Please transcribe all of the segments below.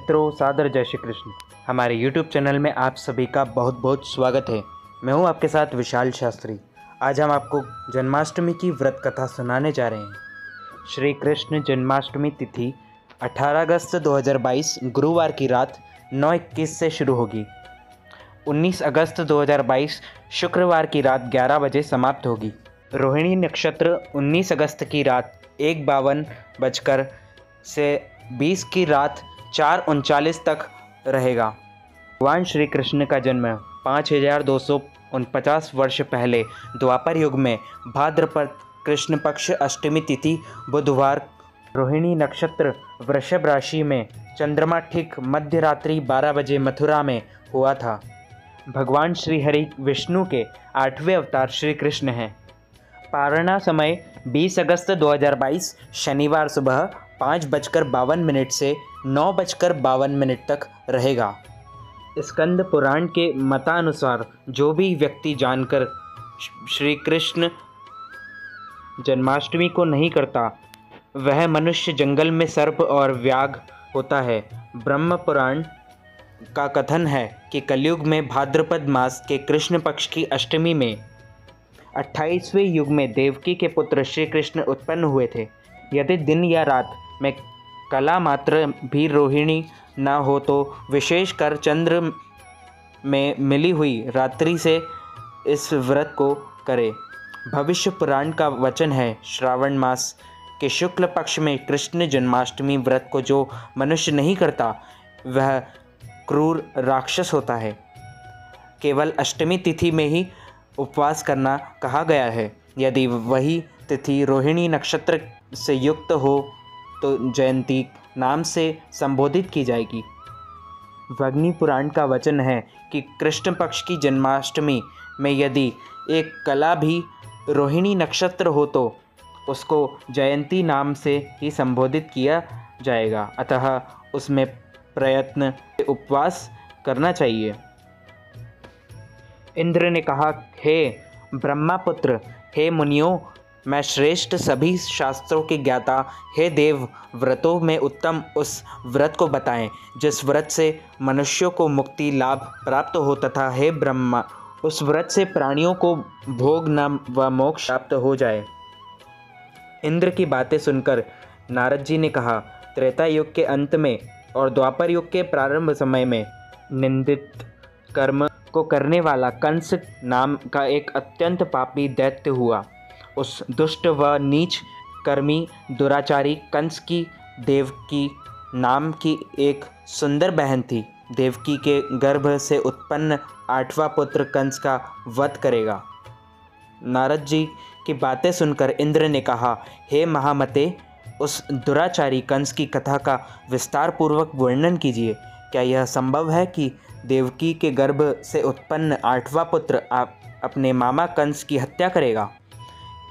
मित्रों, सादर जय श्री कृष्ण। हमारे YouTube चैनल में आप सभी का बहुत बहुत स्वागत है। मैं हूं आपके साथ विशाल शास्त्री। आज हम आपको जन्माष्टमी की व्रत कथा सुनाने जा रहे हैं। श्री कृष्ण जन्माष्टमी तिथि 18 अगस्त 2022 गुरुवार की रात 9:21 से शुरू होगी। 19 अगस्त 2022 शुक्रवार की रात 11 बजे समाप्त होगी। रोहिणी नक्षत्र 19 अगस्त की रात 1:52 बजकर से 20 की रात 4:39 तक रहेगा। भगवान श्री कृष्ण का जन्म 5249 वर्ष पहले द्वापर युग में भाद्रपद कृष्ण पक्ष अष्टमी तिथि बुधवार रोहिणी नक्षत्र वृषभ राशि में चंद्रमा ठीक मध्य रात्रि 12 बजे मथुरा में हुआ था। भगवान श्री हरि विष्णु के 8वें अवतार श्री कृष्ण हैं। पारणा समय 20 अगस्त 2022 शनिवार सुबह 5:52 से 9:52 तक रहेगा। स्कंद पुराण के मतानुसार जो भी व्यक्ति जानकर श्री कृष्ण जन्माष्टमी को नहीं करता, वह मनुष्य जंगल में सर्प और व्याघ्र होता है। ब्रह्म पुराण का कथन है कि कलयुग में भाद्रपद मास के कृष्ण पक्ष की अष्टमी में 28वें युग में देवकी के पुत्र श्री कृष्ण उत्पन्न हुए थे। यदि दिन या रात में कला मात्र भी रोहिणी न हो तो विशेषकर चंद्र में मिली हुई रात्रि से इस व्रत को करे। भविष्य पुराण का वचन है, श्रावण मास के शुक्ल पक्ष में कृष्ण जन्माष्टमी व्रत को जो मनुष्य नहीं करता, वह क्रूर राक्षस होता है। केवल अष्टमी तिथि में ही उपवास करना कहा गया है। यदि वही तिथि रोहिणी नक्षत्र से युक्त हो तो जयंती नाम से संबोधित की जाएगी। अग्नि पुराण का वचन है कि कृष्ण पक्ष की जन्माष्टमी में यदि एक कला भी रोहिणी नक्षत्र हो तो उसको जयंती नाम से ही संबोधित किया जाएगा, अतः उसमें प्रयत्न उपवास करना चाहिए। इंद्र ने कहा, हे ब्रह्मापुत्र, हे मुनियों, मैं श्रेष्ठ सभी शास्त्रों के ज्ञाता, हे देव, व्रतों में उत्तम उस व्रत को बताएं जिस व्रत से मनुष्यों को मुक्ति लाभ प्राप्त हो, तथा हे ब्रह्मा, उस व्रत से प्राणियों को भोग न व मोक्ष प्राप्त हो जाए। इंद्र की बातें सुनकर नारद जी ने कहा, त्रेता युग के अंत में और द्वापर युग के प्रारंभ समय में निंदित कर्म को करने वाला कंस नाम का एक अत्यंत पापी दैत्य हुआ। उस दुष्ट व नीच कर्मी दुराचारी कंस की देवकी नाम की एक सुंदर बहन थी। देवकी के गर्भ से उत्पन्न 8वां पुत्र कंस का वध करेगा। नारद जी की बातें सुनकर इंद्र ने कहा, हे महामते, उस दुराचारी कंस की कथा का विस्तार पूर्वक वर्णन कीजिए। क्या यह संभव है कि देवकी के गर्भ से उत्पन्न 8वां पुत्र आप अपने मामा कंस की हत्या करेगा?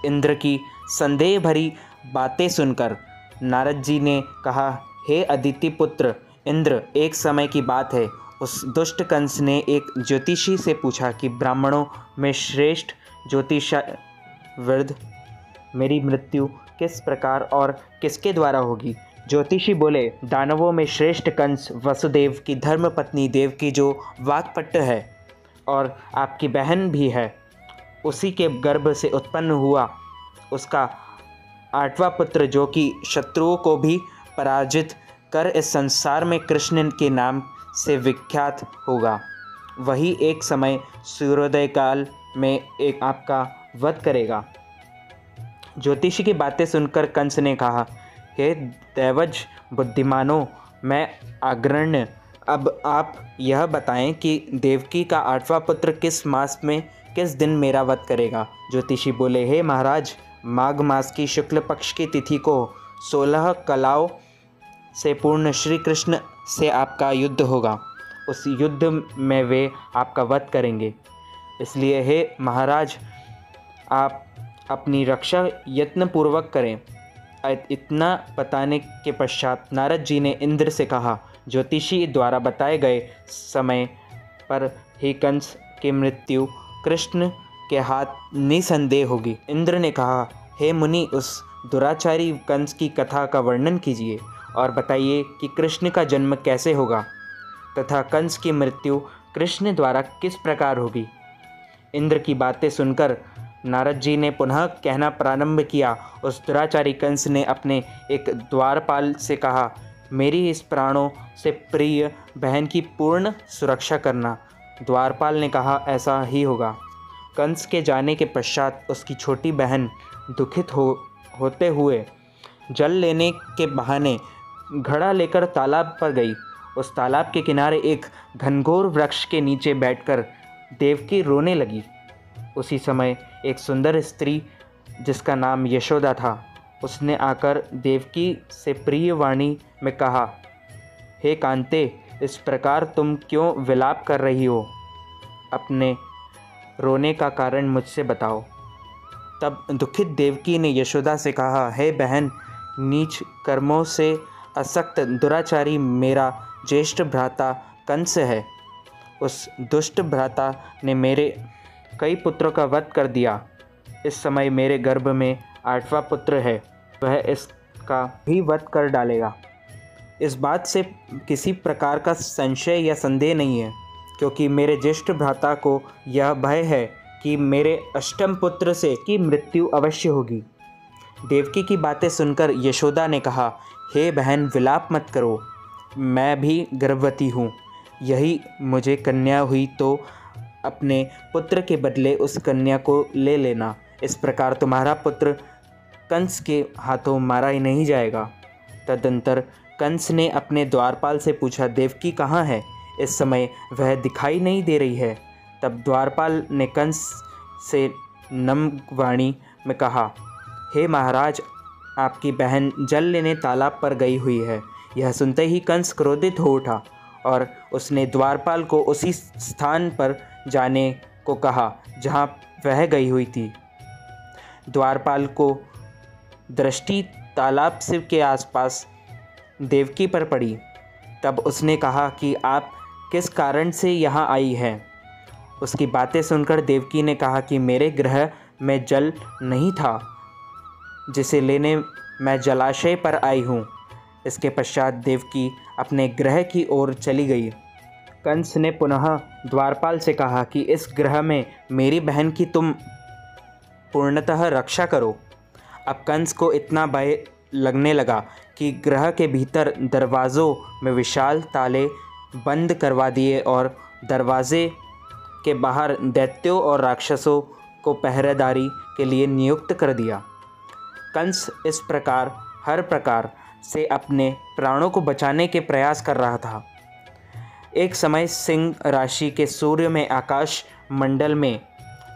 इंद्र की संदेह भरी बातें सुनकर नारद जी ने कहा, हे अदिति पुत्र इंद्र, एक समय की बात है, उस दुष्ट कंस ने एक ज्योतिषी से पूछा कि ब्राह्मणों में श्रेष्ठ ज्योतिषविद मेरी मृत्यु किस प्रकार और किसके द्वारा होगी? ज्योतिषी बोले, दानवों में श्रेष्ठ कंस वसुदेव की धर्मपत्नी देवकी जो वाक्पट्ट है और आपकी बहन भी है, उसी के गर्भ से उत्पन्न हुआ उसका 8वां पुत्र, जो कि शत्रुओं को भी पराजित कर इस संसार में कृष्ण के नाम से विख्यात होगा। वही एक समय सूर्योदय काल में एक आपका वध करेगा। ज्योतिषी की बातें सुनकर कंस ने कहा, हे दैवज बुद्धिमानों, मैं अग्रण्य, अब आप यह बताएं कि देवकी का 8वां पुत्र किस मास में किस दिन मेरा वध करेगा? ज्योतिषी बोले, हे महाराज, माघ मास की शुक्ल पक्ष की तिथि को 16 कलाओं से पूर्ण श्री कृष्ण से आपका युद्ध होगा। उस युद्ध में वे आपका वध करेंगे। इसलिए हे महाराज, आप अपनी रक्षा यत्नपूर्वक करें। इतना बताने के पश्चात नारद जी ने इंद्र से कहा, ज्योतिषी द्वारा बताए गए समय पर ही कंस की मृत्यु कृष्ण के हाथ निसंदेह होगी। इंद्र ने कहा, हे मुनि, उस दुराचारी कंस की कथा का वर्णन कीजिए। और बताइए कि कृष्ण का जन्म कैसे होगा तथा कंस की मृत्यु कृष्ण द्वारा किस प्रकार होगी। इंद्र की बातें सुनकर नारद जी ने पुनः कहना प्रारंभ किया। उस दुराचारी कंस ने अपने एक द्वारपाल से कहा, मेरी इस प्राणों से प्रिय बहन की पूर्ण सुरक्षा करना। द्वारपाल ने कहा, ऐसा ही होगा। कंस के जाने के पश्चात उसकी छोटी बहन दुखित होते हुए जल लेने के बहाने घड़ा लेकर तालाब पर गई। उस तालाब के किनारे एक घनघोर वृक्ष के नीचे बैठकर देवकी रोने लगी। उसी समय एक सुंदर स्त्री जिसका नाम यशोदा था, उसने आकर देवकी से प्रिय वाणी में कहा, हे कांते, इस प्रकार तुम क्यों विलाप कर रही हो? अपने रोने का कारण मुझसे बताओ। तब दुखित देवकी ने यशोदा से कहा, हे बहन, नीच कर्मों से असक्त दुराचारी मेरा ज्येष्ठ भ्राता कंस है। उस दुष्ट भ्राता ने मेरे कई पुत्रों का वध कर दिया। इस समय मेरे गर्भ में 8वां पुत्र है, वह इसका भी वध कर डालेगा। इस बात से किसी प्रकार का संशय या संदेह नहीं है, क्योंकि मेरे ज्येष्ठ भ्राता को यह भय है कि मेरे अष्टम पुत्र से की मृत्यु अवश्य होगी। देवकी की बातें सुनकर यशोदा ने कहा, हे बहन, विलाप मत करो, मैं भी गर्भवती हूँ। यही मुझे कन्या हुई तो अपने पुत्र के बदले उस कन्या को ले लेना। इस प्रकार तुम्हारा पुत्र कंस के हाथों मारा ही नहीं जाएगा। तदंतर कंस ने अपने द्वारपाल से पूछा, देवकी कहाँ है? इस समय वह दिखाई नहीं दे रही है। तब द्वारपाल ने कंस से नम्र वाणी में कहा, हे महाराज, आपकी बहन जल लेने तालाब पर गई हुई है। यह सुनते ही कंस क्रोधित हो उठा और उसने द्वारपाल को उसी स्थान पर जाने को कहा जहाँ वह गई हुई थी। द्वारपाल को दृष्टि तालाब से के आसपास देवकी पर पड़ी। तब उसने कहा कि आप किस कारण से यहाँ आई हैं? उसकी बातें सुनकर देवकी ने कहा कि मेरे गृह में जल नहीं था, जिसे लेने मैं जलाशय पर आई हूँ। इसके पश्चात देवकी अपने गृह की ओर चली गई। कंस ने पुनः द्वारपाल से कहा कि इस गृह में मेरी बहन की तुम पूर्णतः रक्षा करो। अब कंस को इतना भय लगने लगा कि गृह के भीतर दरवाज़ों में विशाल ताले बंद करवा दिए और दरवाजे के बाहर दैत्यों और राक्षसों को पहरेदारी के लिए नियुक्त कर दिया। कंस इस प्रकार हर प्रकार से अपने प्राणों को बचाने के प्रयास कर रहा था। एक समय सिंह राशि के सूर्य में आकाश मंडल में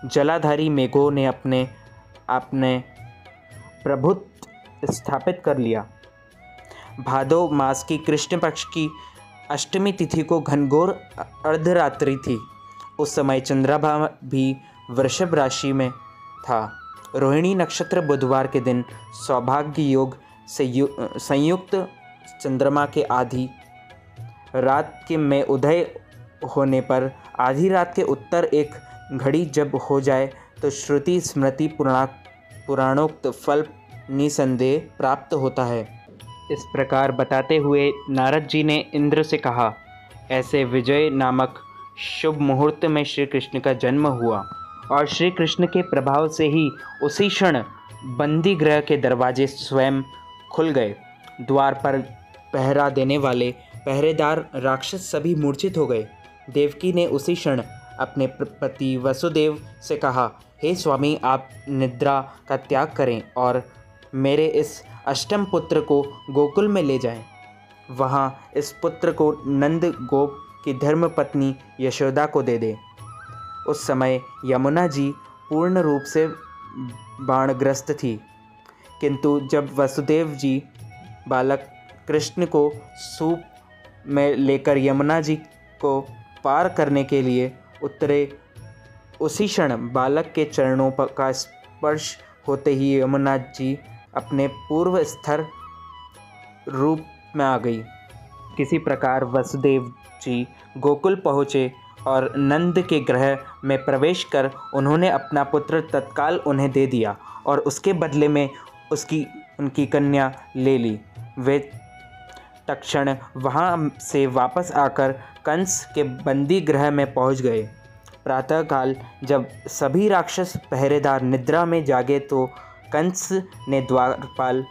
जलाधारी मेघों ने अपने प्रभुत्व स्थापित कर लिया। भादो मास की कृष्ण पक्ष की अष्टमी तिथि को घनघोर अर्धरात्रि थी। उस समय चंद्रमा भी वृषभ राशि में था। रोहिणी नक्षत्र बुधवार के दिन सौभाग्य योग से संयुक्त चंद्रमा के आधी रात के में उदय होने पर आधी रात के उत्तर एक घड़ी जब हो जाए तो श्रुति स्मृति पुराणोक्त फल निसंदेह प्राप्त होता है। इस प्रकार बताते हुए नारद जी ने इंद्र से कहा, ऐसे विजय नामक शुभ मुहूर्त में श्री कृष्ण का जन्म हुआ और श्री कृष्ण के प्रभाव से ही उसी क्षण बंदी गृह के दरवाजे स्वयं खुल गए। द्वार पर पहरा देने वाले पहरेदार राक्षस सभी मूर्छित हो गए। देवकी ने उसी क्षण अपने पति वसुदेव से कहा, हे स्वामी, आप निद्रा का त्याग करें और मेरे इस अष्टम पुत्र को गोकुल में ले जाएं। वहाँ इस पुत्र को नंद गोप की धर्मपत्नी यशोदा को दे दे। उस समय यमुना जी पूर्ण रूप से बाणग्रस्त थी, किंतु जब वसुदेव जी बालक कृष्ण को सूप में लेकर यमुना जी को पार करने के लिए उतरे, उसी क्षण बालक के चरणों का स्पर्श होते ही यमुना जी अपने पूर्व स्थिर रूप में आ गई। किसी प्रकार वसुदेव जी गोकुल पहुँचे और नंद के गृह में प्रवेश कर उन्होंने अपना पुत्र तत्काल उन्हें दे दिया और उसके बदले में उनकी कन्या ले ली। वे तत्क्षण वहाँ से वापस आकर कंस के बंदी गृह में पहुँच गए। प्रातःकाल जब सभी राक्षस पहरेदार निद्रा में जागे तो कंस ने द्वारपाल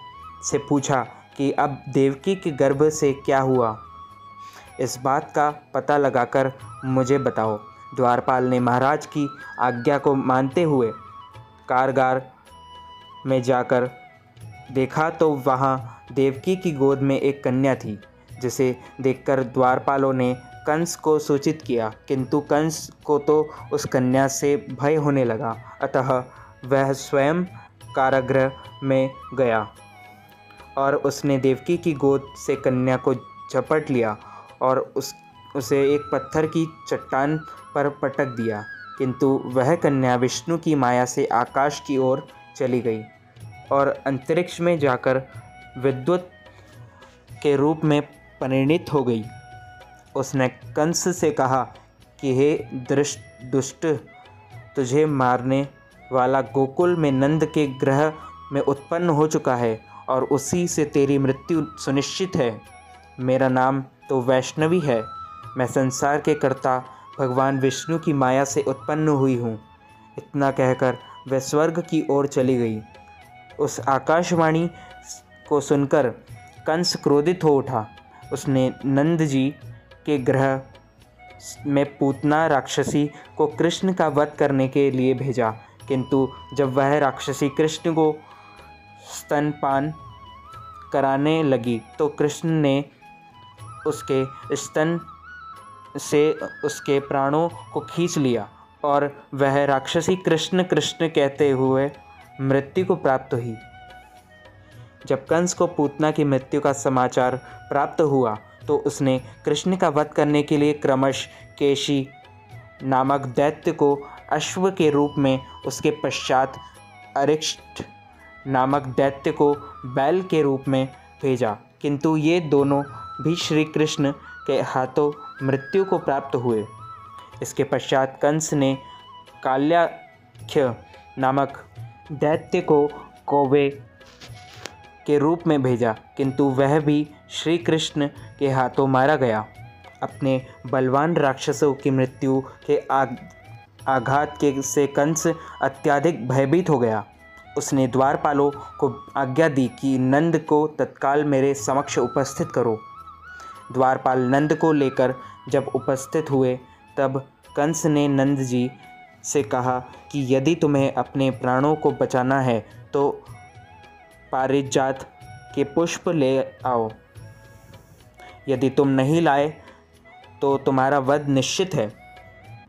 से पूछा कि अब देवकी के गर्भ से क्या हुआ, इस बात का पता लगाकर मुझे बताओ। द्वारपाल ने महाराज की आज्ञा को मानते हुए कारागार में जाकर देखा तो वहाँ देवकी की गोद में एक कन्या थी, जिसे देखकर द्वारपालों ने कंस को सूचित किया, किंतु कंस को तो उस कन्या से भय होने लगा। अतः वह स्वयं कारागृह में गया और उसने देवकी की गोद से कन्या को झपट लिया और उसे एक पत्थर की चट्टान पर पटक दिया, किंतु वह कन्या विष्णु की माया से आकाश की ओर चली गई और अंतरिक्ष में जाकर विद्युत के रूप में परिणित हो गई। उसने कंस से कहा कि हे दुष्ट, तुझे मारने वाला गोकुल में नंद के ग्रह में उत्पन्न हो चुका है और उसी से तेरी मृत्यु सुनिश्चित है। मेरा नाम तो वैष्णवी है। मैं संसार के कर्ता भगवान विष्णु की माया से उत्पन्न हुई हूँ। इतना कहकर वह स्वर्ग की ओर चली गई। उस आकाशवाणी को सुनकर कंस क्रोधित हो उठा। उसने नंद जी के ग्रह में पूतना राक्षसी को कृष्ण का वध करने के लिए भेजा, किंतु जब वह राक्षसी कृष्ण को स्तनपान कराने लगी तो कृष्ण ने उसके स्तन से उसके प्राणों को खींच लिया और वह राक्षसी कृष्ण कृष्ण कहते हुए मृत्यु को प्राप्त हुई। जब कंस को पूतना की मृत्यु का समाचार प्राप्त हुआ तो उसने कृष्ण का वध करने के लिए क्रमश केशी नामक दैत्य को अश्व के रूप में, उसके पश्चात अरिष्ट नामक दैत्य को बैल के रूप में भेजा, किंतु ये दोनों भी श्री कृष्ण के हाथों मृत्यु को प्राप्त हुए। इसके पश्चात कंस ने काल्याख्य नामक दैत्य को कौवे के रूप में भेजा, किंतु वह भी श्री कृष्ण के हाथों मारा गया। अपने बलवान राक्षसों की मृत्यु के आघात के से कंस अत्यधिक भयभीत हो गया। उसने द्वारपालों को आज्ञा दी कि नंद को तत्काल मेरे समक्ष उपस्थित करो। द्वारपाल नंद को लेकर जब उपस्थित हुए तब कंस ने नंद जी से कहा कि यदि तुम्हें अपने प्राणों को बचाना है तो पारिजात के पुष्प ले आओ। यदि तुम नहीं लाए तो तुम्हारा वध निश्चित है।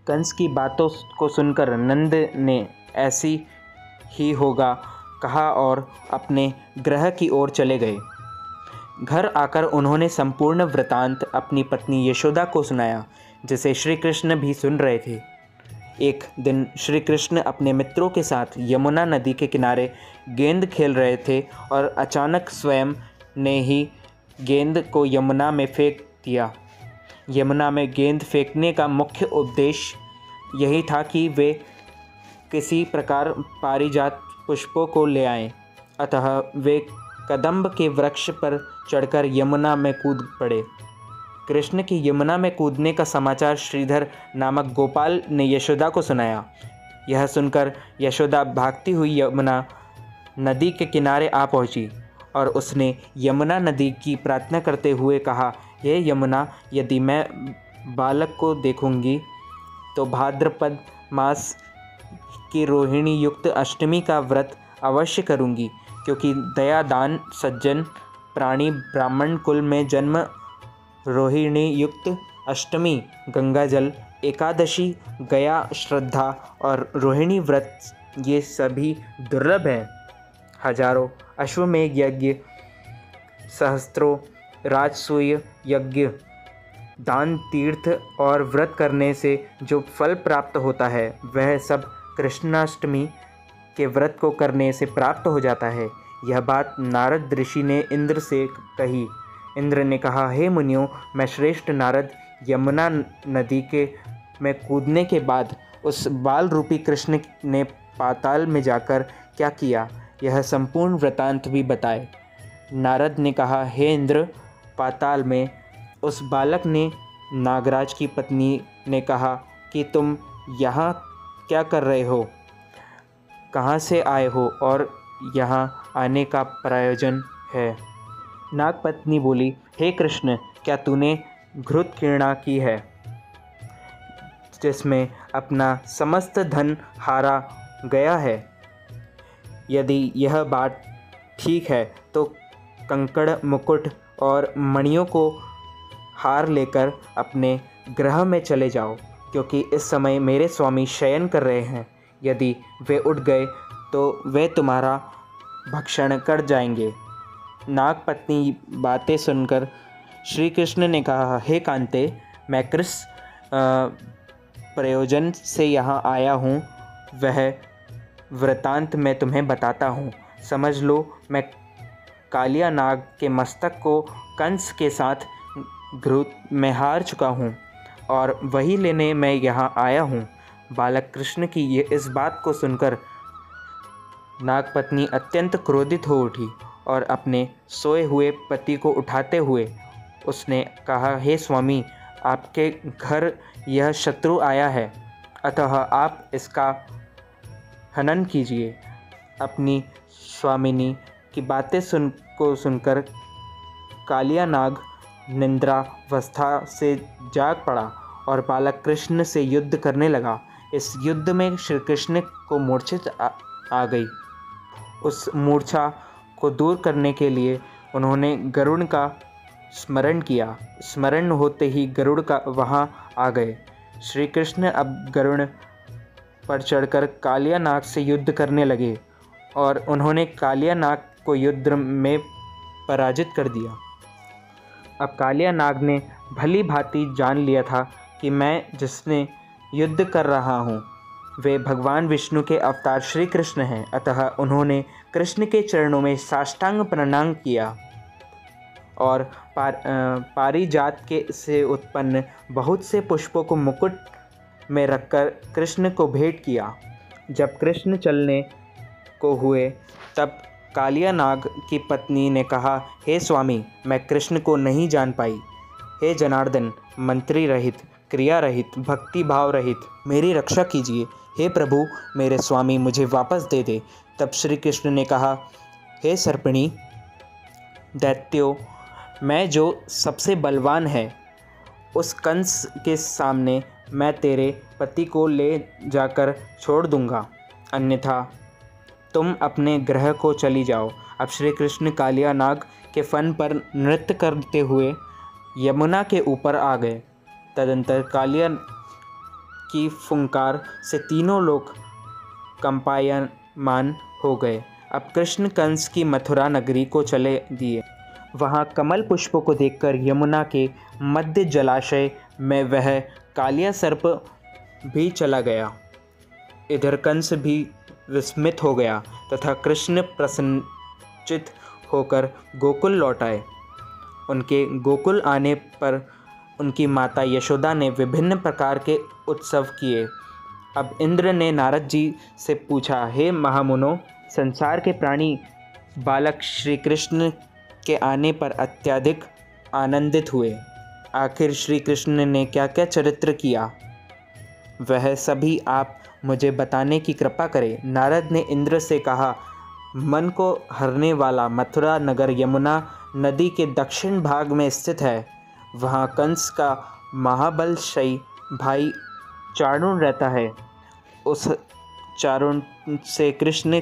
कंस की बातों को सुनकर नंद ने ऐसी ही होगा कहा और अपने गृह की ओर चले गए। घर आकर उन्होंने संपूर्ण वृतांत अपनी पत्नी यशोदा को सुनाया, जिसे श्री कृष्ण भी सुन रहे थे। एक दिन श्री कृष्ण अपने मित्रों के साथ यमुना नदी के किनारे गेंद खेल रहे थे और अचानक स्वयं ने ही गेंद को यमुना में फेंक दिया। यमुना में गेंद फेंकने का मुख्य उद्देश्य यही था कि वे किसी प्रकार पारिजात पुष्पों को ले आएं। अतः वे कदम्ब के वृक्ष पर चढ़कर यमुना में कूद पड़े। कृष्ण की यमुना में कूदने का समाचार श्रीधर नामक गोपाल ने यशोदा को सुनाया। यह सुनकर यशोदा भागती हुई यमुना नदी के किनारे आ पहुंची और उसने यमुना नदी की प्रार्थना करते हुए कहा, हे यमुना, यदि मैं बालक को देखूंगी तो भाद्रपद मास की रोहिणी युक्त अष्टमी का व्रत अवश्य करूंगी, क्योंकि दया दान सज्जन प्राणी ब्राह्मण कुल में जन्म रोहिणी युक्त अष्टमी, गंगाजल, एकादशी, गया श्रद्धा और रोहिणी व्रत ये सभी दुर्लभ हैं। हजारों अश्वमेघ यज्ञ, सहस्त्रों राजसूय यज्ञ, दान, तीर्थ और व्रत करने से जो फल प्राप्त होता है वह सब कृष्णाष्टमी के व्रत को करने से प्राप्त हो जाता है। यह बात नारद ऋषि ने इंद्र से कही। इंद्र ने कहा, हे मुनियों, मैं श्रेष्ठ नारद यमुना नदी के में कूदने के बाद उस बाल रूपी कृष्ण ने पाताल में जाकर क्या किया, यह संपूर्ण वृतांत भी बताए। नारद ने कहा, हे इंद्र, पाताल में। उस बालक ने नागराज की पत्नी ने कहा कि तुम यहाँ क्या कर रहे हो, कहाँ से आए हो और यहाँ आने का प्रयोजन है। नागपत्नी बोली, हे कृष्ण, क्या तूने घृत क्रीड़ा की है जिसमें अपना समस्त धन हारा गया है? यदि यह बात ठीक है तो कंकड़, मुकुट और मणियों को हार लेकर अपने गृह में चले जाओ, क्योंकि इस समय मेरे स्वामी शयन कर रहे हैं। यदि वे उठ गए तो वे तुम्हारा भक्षण कर जाएंगे। नागपत्नी बातें सुनकर श्री कृष्ण ने कहा, हे कांते, मैं किस प्रयोजन से यहाँ आया हूँ वह वृतांत मैं तुम्हें बताता हूँ। समझ लो, मैं कालिया नाग के मस्तक को कंस के साथ घृत में हार चुका हूँ और वही लेने मैं यहाँ आया हूँ। बालक कृष्ण की ये इस बात को सुनकर नागपत्नी अत्यंत क्रोधित हो उठी और अपने सोए हुए पति को उठाते हुए उसने कहा, हे स्वामी, आपके घर यह शत्रु आया है, अतः आप इसका हनन कीजिए। अपनी स्वामिनी की बातें सुनकर कालिया नाग निद्रावस्था से जाग पड़ा और बालक कृष्ण से युद्ध करने लगा। इस युद्ध में श्री कृष्ण को मूर्छित आ गई। उस मूर्छा को दूर करने के लिए उन्होंने गरुड़ का स्मरण किया। स्मरण होते ही गरुड़ का वहाँ आ गए। श्री कृष्ण अब गरुड़ पर चढ़कर कालिया नाग से युद्ध करने लगे और उन्होंने कालिया नाग को युद्ध में पराजित कर दिया। अब कालिया नाग ने भली भांति जान लिया था कि मैं जिसने युद्ध कर रहा हूँ वे भगवान विष्णु के अवतार श्री कृष्ण हैं, अतः उन्होंने कृष्ण के चरणों में साष्टांग प्रणाम किया और पारिजात के से उत्पन्न बहुत से पुष्पों को मुकुट में रखकर कृष्ण को भेंट किया। जब कृष्ण चलने को हुए तब कालिया नाग की पत्नी ने कहा, हे स्वामी, मैं कृष्ण को नहीं जान पाई। हे जनार्दन, मंत्री रहित, क्रिया रहित, भक्ति भाव रहित, मेरी रक्षा कीजिए। हे प्रभु, मेरे स्वामी मुझे वापस दे दे। तब श्री कृष्ण ने कहा, हे सर्पिणी, दैत्यों, मैं जो सबसे बलवान है उस कंस के सामने मैं तेरे पति को ले जाकर छोड़ दूंगा, अन्यथा तुम अपने ग्रह को चली जाओ। अब श्री कृष्ण कालिया नाग के फन पर नृत्य करते हुए यमुना के ऊपर आ गए। तदंतर कालिया की फुंकार से तीनों लोग कंपायमान हो गए। अब कृष्ण कंस की मथुरा नगरी को चले दिए। वहाँ कमल पुष्पों को देखकर यमुना के मध्य जलाशय में वह कालिया सर्प भी चला गया। इधर कंस भी विस्मित हो गया तथा कृष्ण प्रसन्नचित होकर गोकुल लौट आए। उनके गोकुल आने पर उनकी माता यशोदा ने विभिन्न प्रकार के उत्सव किए। अब इंद्र ने नारद जी से पूछा, हे महामुनो, संसार के प्राणी बालक श्री कृष्ण के आने पर अत्यधिक आनंदित हुए। आखिर श्री कृष्ण ने क्या क्या चरित्र किया वह सभी आप मुझे बताने की कृपा करें। नारद ने इंद्र से कहा, मन को हरने वाला मथुरा नगर यमुना नदी के दक्षिण भाग में स्थित है। वहाँ कंस का महाबलशाली भाई चारुण रहता है। उस चारुण से कृष्ण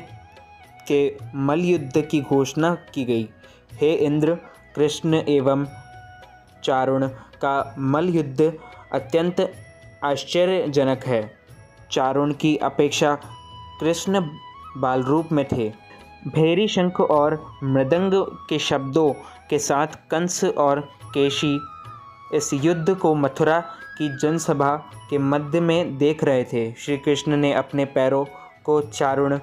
के मल्लयुद्ध की घोषणा की गई। हे इंद्र, कृष्ण एवं चारुण का मल्लयुद्ध अत्यंत आश्चर्यजनक है। चारुण की अपेक्षा कृष्ण बाल रूप में थे। भैरी शंख और मृदंग के शब्दों के साथ कंस और केशी इस युद्ध को मथुरा की जनसभा के मध्य में देख रहे थे। श्री कृष्ण ने अपने पैरों को चारुण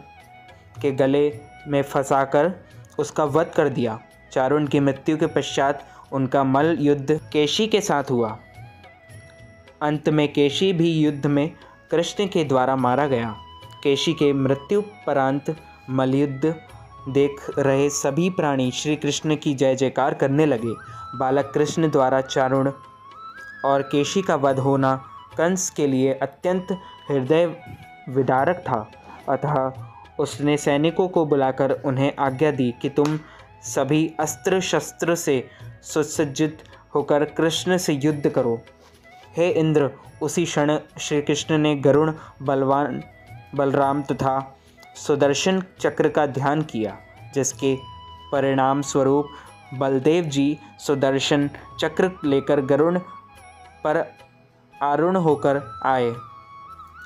के गले में फंसाकर उसका वध कर दिया। चारुण की मृत्यु के पश्चात उनका मल्ल युद्ध केशी के साथ हुआ। अंत में केशी भी युद्ध में कृष्ण के द्वारा मारा गया। केशी के मृत्यु परांत मल्लयुद्ध देख रहे सभी प्राणी श्री कृष्ण की जय जयकार करने लगे। बालक कृष्ण द्वारा चारुण और केशी का वध होना कंस के लिए अत्यंत हृदय विदारक था। अतः उसने सैनिकों को बुलाकर उन्हें आज्ञा दी कि तुम सभी अस्त्र शस्त्र से सुसज्जित होकर कृष्ण से युद्ध करो। हे इंद्र, उसी क्षण श्री कृष्ण ने गरुण, बलवान बलराम तथा सुदर्शन चक्र का ध्यान किया, जिसके परिणाम स्वरूप बलदेव जी सुदर्शन चक्र लेकर गरुण पर आरूढ़ होकर आए।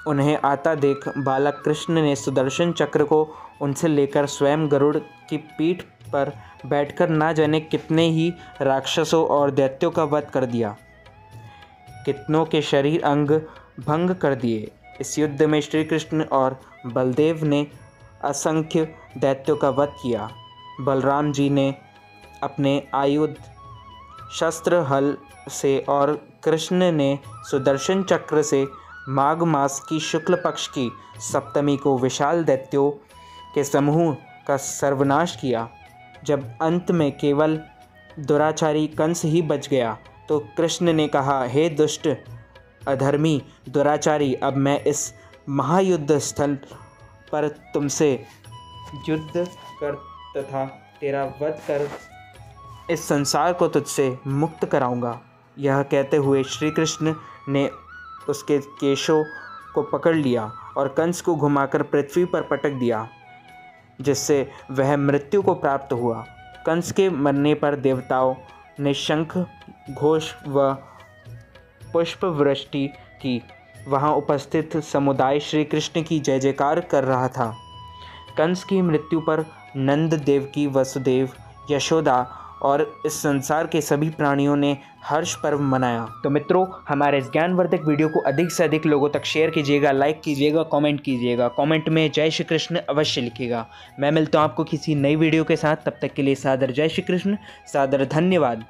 उन्हें आता देख बालक कृष्ण ने सुदर्शन चक्र को उनसे लेकर स्वयं गरुड़ की पीठ पर बैठकर ना जाने कितने ही राक्षसों और दैत्यों का वध कर दिया, कितनों के शरीर अंग भंग कर दिए। इस युद्ध में श्री कृष्ण और बलदेव ने असंख्य दैत्यों का वध किया। बलराम जी ने अपने आयुध शस्त्र हल से और कृष्ण ने सुदर्शन चक्र से माघ मास की शुक्ल पक्ष की सप्तमी को विशाल दैत्यों के समूह का सर्वनाश किया। जब अंत में केवल दुराचारी कंस ही बच गया तो कृष्ण ने कहा, हे दुष्ट अधर्मी दुराचारी, अब मैं इस महायुद्ध स्थल पर तुमसे युद्ध कर तथा तेरा वध कर इस संसार को तुझसे मुक्त कराऊंगा। यह कहते हुए श्री कृष्ण ने उसके केशों को पकड़ लिया और कंस को घुमाकर पृथ्वी पर पटक दिया, जिससे वह मृत्यु को प्राप्त हुआ। कंस के मरने पर देवताओं ने शंख घोष व पुष्प वृष्टि की। वहाँ उपस्थित समुदाय श्री कृष्ण की जय जयकार कर रहा था। कंस की मृत्यु पर नंद, देवकी, वसुदेव, यशोदा और इस संसार के सभी प्राणियों ने हर्ष पर्व मनाया। तो मित्रों, हमारे इस ज्ञानवर्धक वीडियो को अधिक से अधिक लोगों तक शेयर कीजिएगा, लाइक कीजिएगा, कमेंट कीजिएगा। कमेंट में जय श्री कृष्ण अवश्य लिखिएगा। मैं मिलता हूँ आपको किसी नई वीडियो के साथ। तब तक के लिए सादर जय श्री कृष्ण, सादर धन्यवाद।